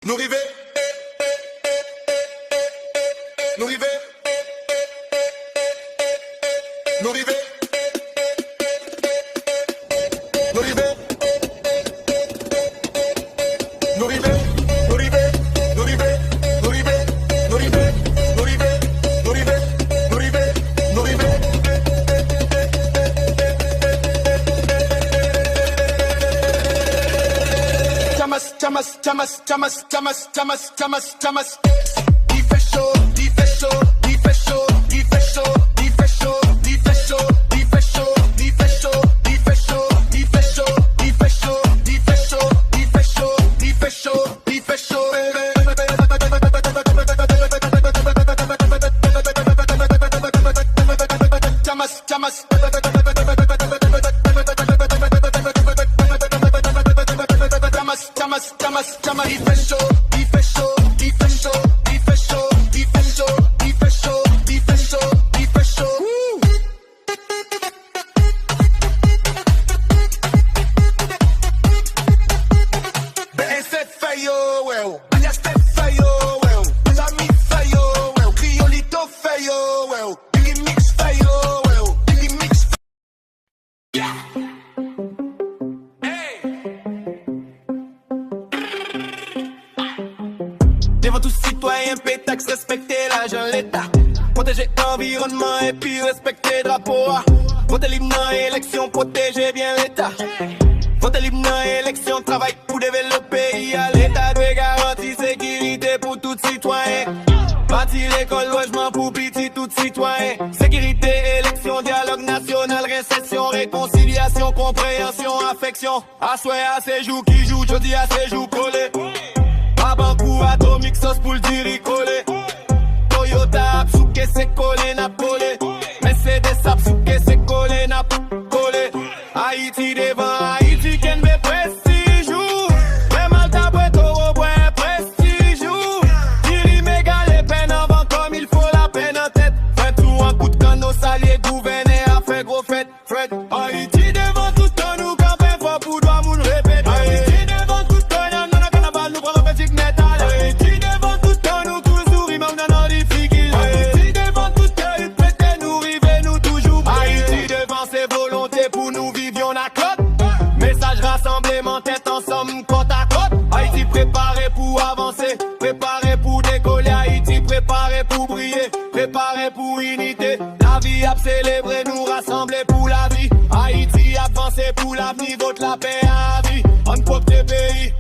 Nous river, nous river, nous river, nous river, nous river, nous river, nous river, nous river, nous river, nous river, nous river, nous river, nous river. Chamas, chamas, chamas, chamas, chamas, chamas, chamas. Il fait chaud, il fait chaud, il fait chaud, il fait chaud, il fait chaud, il fait chaud, il fait chaud, il fait chaud, il fait chaud, il fait chaud, il fait chaud, il fait chaud, il fait chaud, il fait chaud, il fait chaud. Chamas, chamas. Il fait chaud, il fait chaud, il fait chaud, il fait chaud, il fait chaud, il fait chaud, il fait chaud, il fait chaud. BN7 Fayo, well, Agnastep Fayo, well, Lami Fayo, well, Criolito Fayo, well, Billy Mix Fayo, well, Billy Mix. Yeah. Devant tout citoyen, pétax, respecter l'agent l'État. Protéger l'environnement et puis respecter le drapeau. Voter libre dans élection, protéger bien l'État. Voter libre dans élection, travail pour développer le pays. L'État doit garantir sécurité pour tout citoyen. Bâtir l'école, logement pour petit tout citoyen. Sécurité, élection, dialogue national, récession, réconciliation, compréhension, affection. À souhait, à ces jours qui jouent, je dis à ces jours collés. Banco atomique, sauce pour le dire collé. Toyota, Absuke, c'est collé, n'a collé. Mercedes, Absuke, c'est collé, n'a collé. Haïti devant Haïti, qu'en veut prestige. Mais Malta, Puerto Rico, prestige. Diri méga les peines avant comme il faut la peine en tête. Fait tout un coup de canot, salier, gouverner, a fait gros fête, Fred. Haïti devant tout le temps, nous campons fort pour doigt, moun répète. Haïti devant tout le temps, nous n'a qu'un bal, nous prenons petit net. Haïti devant tout le temps, nous toujours, même dans nos difficultés. Haïti devant tout le temps, il prête nous river, nous toujours. Haïti devant ses volontés pour nous vivions la côte. Message rassemblement, tête ensemble, côte à côte. Haïti préparé pour avancer, préparé pour décoller. Haïti préparé pour briller, préparé pour unité. La vie a célébré, nous rassembler pour la vie. Haïti avancé pour l'avenir, vote la paix à vie. On propre pays.